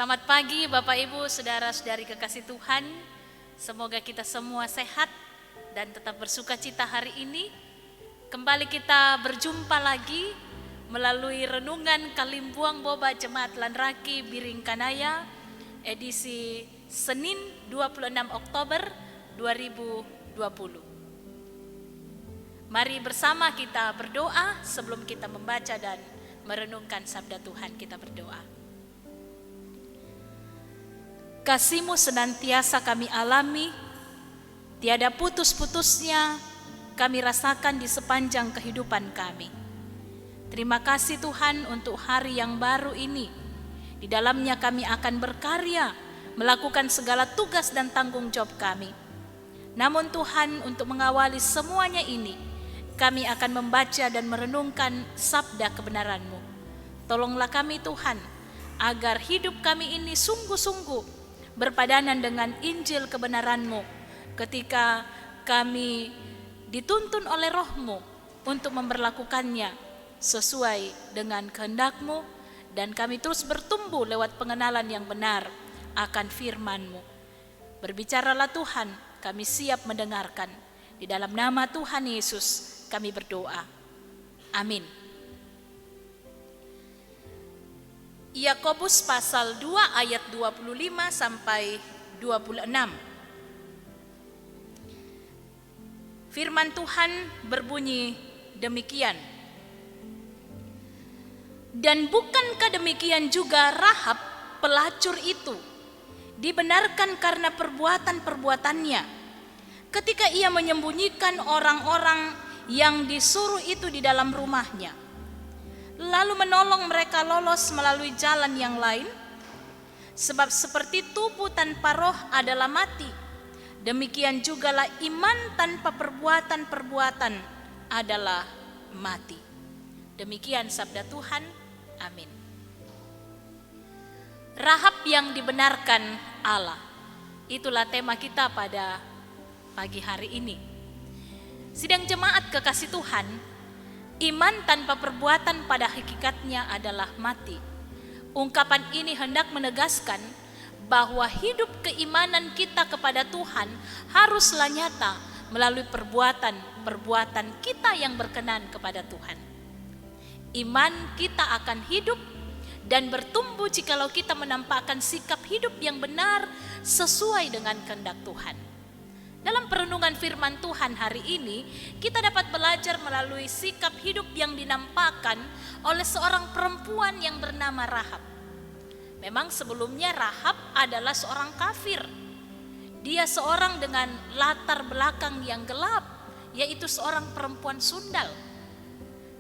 Selamat pagi Bapak Ibu, saudara-saudari kekasih Tuhan. Semoga kita semua sehat dan tetap bersuka cita hari ini. Kembali kita berjumpa lagi melalui renungan Kalimbuang Boba Jemaat Lanraki Biring Kanaya, edisi Senin 26 Oktober 2020. Mari bersama kita berdoa sebelum kita membaca dan merenungkan sabda Tuhan. Kita berdoa. Kasih-Mu senantiasa kami alami, tiada putus-putusnya kami rasakan di sepanjang kehidupan kami. Terima kasih Tuhan untuk hari yang baru ini. Di dalamnya kami akan berkarya, melakukan segala tugas dan tanggung jawab kami. Namun Tuhan, untuk mengawali semuanya ini, kami akan membaca dan merenungkan sabda kebenaran-Mu. Tolonglah kami Tuhan, agar hidup kami ini sungguh-sungguh berpadanan dengan Injil kebenaran-Mu ketika kami dituntun oleh Roh-Mu untuk memperlakukannya sesuai dengan kehendak-Mu, dan kami terus bertumbuh lewat pengenalan yang benar akan firman-Mu. Berbicaralah Tuhan, kami siap mendengarkan. Di dalam nama Tuhan Yesus kami berdoa. Amin. Yakobus pasal 2 ayat 25 sampai 26. Firman Tuhan berbunyi demikian. Dan bukankah demikian juga Rahab pelacur itu dibenarkan karena perbuatan-perbuatannya ketika ia menyembunyikan orang-orang yang disuruh itu di dalam rumahnya, lalu menolong mereka lolos melalui jalan yang lain? Sebab seperti tubuh tanpa roh adalah mati, demikian jugalah iman tanpa perbuatan-perbuatan adalah mati. Demikian sabda Tuhan. Amin. Rahab yang dibenarkan Allah, itulah tema kita pada pagi hari ini. Sidang jemaat kekasih Tuhan, iman tanpa perbuatan pada hakikatnya adalah mati. Ungkapan ini hendak menegaskan bahwa hidup keimanan kita kepada Tuhan haruslah nyata melalui perbuatan-perbuatan kita yang berkenan kepada Tuhan. Iman kita akan hidup dan bertumbuh jikalau kita menampakkan sikap hidup yang benar sesuai dengan kehendak Tuhan. Dalam perenungan firman Tuhan hari ini, kita dapat belajar melalui sikap hidup yang dinampakkan oleh seorang perempuan yang bernama Rahab. Memang sebelumnya Rahab adalah seorang kafir. Dia seorang dengan latar belakang yang gelap, yaitu seorang perempuan sundal.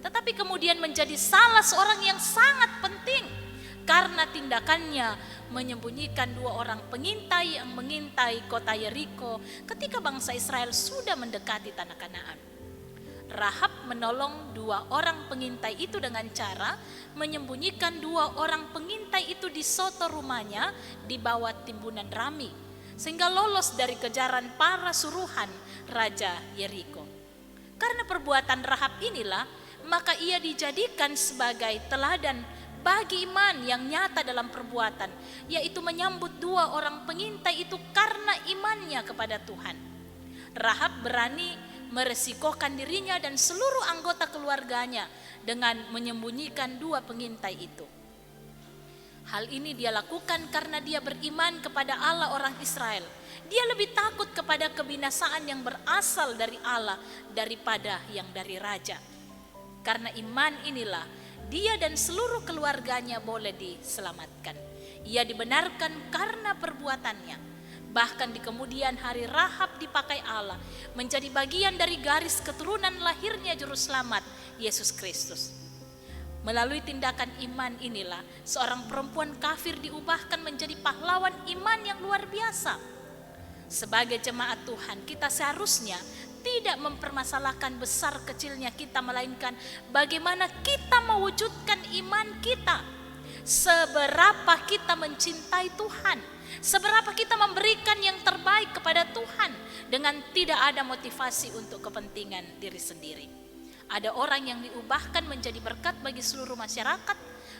Tetapi kemudian menjadi salah seorang yang sangat penting karena tindakannya menyembunyikan dua orang pengintai yang mengintai kota Yeriko ketika bangsa Israel sudah mendekati tanah Kanaan. Rahab menolong dua orang pengintai itu dengan cara menyembunyikan dua orang pengintai itu di soto rumahnya di bawah timbunan rami, sehingga lolos dari kejaran para suruhan Raja Yeriko. Karena perbuatan Rahab inilah, maka ia dijadikan sebagai teladan bagi iman yang nyata dalam perbuatan, yaitu menyambut dua orang pengintai itu karena imannya kepada Tuhan. Rahab berani meresikokan dirinya dan seluruh anggota keluarganya dengan menyembunyikan dua pengintai itu. Hal ini dia lakukan karena dia beriman kepada Allah orang Israel. Dia lebih takut kepada kebinasaan yang berasal dari Allah daripada yang dari raja. Karena iman inilah dia dan seluruh keluarganya boleh diselamatkan. Ia dibenarkan karena perbuatannya. Bahkan di kemudian hari Rahab dipakai Allah menjadi bagian dari garis keturunan lahirnya Juru Selamat Yesus Kristus. Melalui tindakan iman inilah seorang perempuan kafir diubahkan menjadi pahlawan iman yang luar biasa. Sebagai jemaat Tuhan, kita seharusnya tidak mempermasalahkan besar kecilnya kita, melainkan bagaimana kita mewujudkan iman kita. Seberapa kita mencintai Tuhan, seberapa kita memberikan yang terbaik kepada Tuhan dengan tidak ada motivasi untuk kepentingan diri sendiri. Ada orang yang diubahkan menjadi berkat bagi seluruh masyarakat,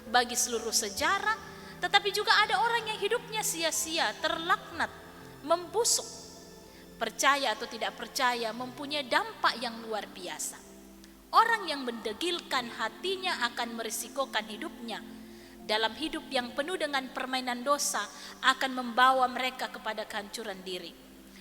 bagi seluruh sejarah, Tetapi juga ada orang yang hidupnya sia-sia, terlaknat, membusuk. Percaya atau tidak percaya mempunyai dampak yang luar biasa. Orang yang mendegilkan hatinya akan merisikokan hidupnya. Dalam hidup yang penuh dengan permainan dosa akan membawa mereka kepada kehancuran diri.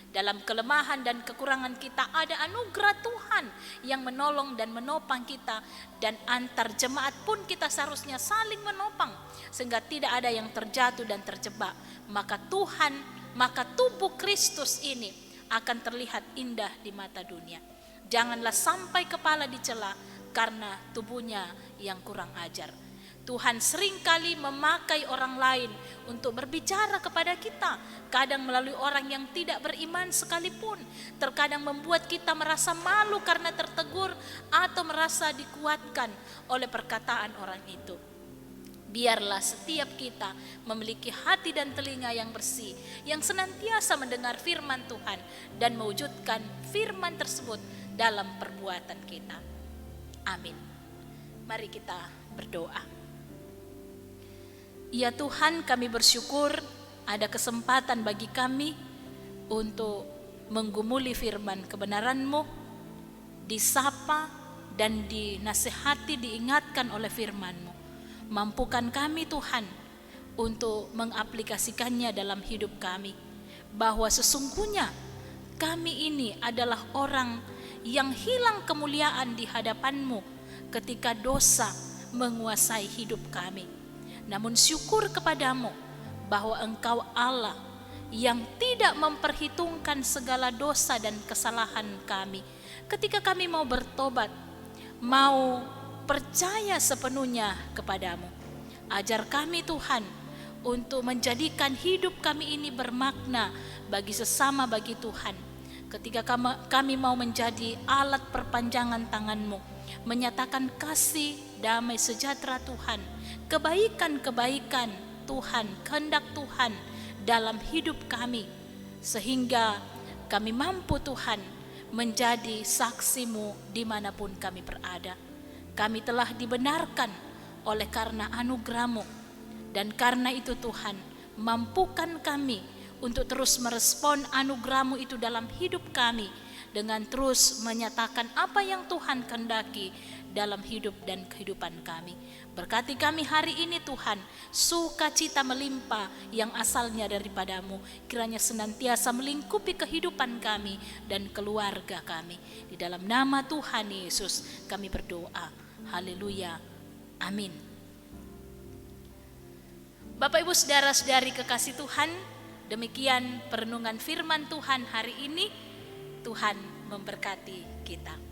Dalam kelemahan dan kekurangan kita ada anugerah Tuhan yang menolong dan menopang kita, dan antar jemaat pun kita seharusnya saling menopang sehingga tidak ada yang terjatuh dan terjebak. Maka tubuh Kristus ini akan terlihat indah di mata dunia. Janganlah sampai kepala dicela karena tubuhnya yang kurang ajar. Tuhan seringkali memakai orang lain untuk berbicara kepada kita, kadang melalui orang yang tidak beriman sekalipun. Terkadang membuat kita merasa malu karena tertegur atau merasa dikuatkan oleh perkataan orang itu. Biarlah setiap kita memiliki hati dan telinga yang bersih, yang senantiasa mendengar firman Tuhan dan mewujudkan firman tersebut dalam perbuatan kita. Amin. Mari kita berdoa. Ya Tuhan, kami bersyukur ada kesempatan bagi kami untuk menggumuli firman kebenaran-Mu, disapa dan dinasihati, diingatkan oleh firman-Mu. Mampukan kami Tuhan untuk mengaplikasikannya dalam hidup kami, bahwa sesungguhnya kami ini adalah orang yang hilang kemuliaan di hadapan-Mu ketika dosa menguasai hidup kami. Namun syukur kepadamu bahwa Engkau Allah yang tidak memperhitungkan segala dosa dan kesalahan kami. Ketika kami mau bertobat, mau percaya sepenuhnya kepadamu. Ajar kami Tuhan untuk menjadikan hidup kami ini bermakna bagi sesama, bagi Tuhan. Ketika kami mau menjadi alat perpanjangan tangan-Mu, menyatakan kasih, damai, sejahtera Tuhan, kebaikan-kebaikan Tuhan, kehendak Tuhan dalam hidup kami, sehingga kami mampu Tuhan menjadi saksi-Mu dimanapun kami berada. Kami telah dibenarkan oleh karena anugerah-Mu, dan karena itu Tuhan, mampukan kami untuk terus merespon anugerah-Mu itu dalam hidup kami, dengan terus menyatakan apa yang Tuhan kehendaki dalam hidup dan kehidupan kami. Berkati kami hari ini Tuhan, sukacita melimpah yang asalnya daripada-Mu kiranya senantiasa melingkupi kehidupan kami dan keluarga kami. Di dalam nama Tuhan Yesus kami berdoa. Haleluya. Amin. Bapak Ibu saudara-saudari kekasih Tuhan, demikian perenungan firman Tuhan hari ini. Tuhan memberkati kita.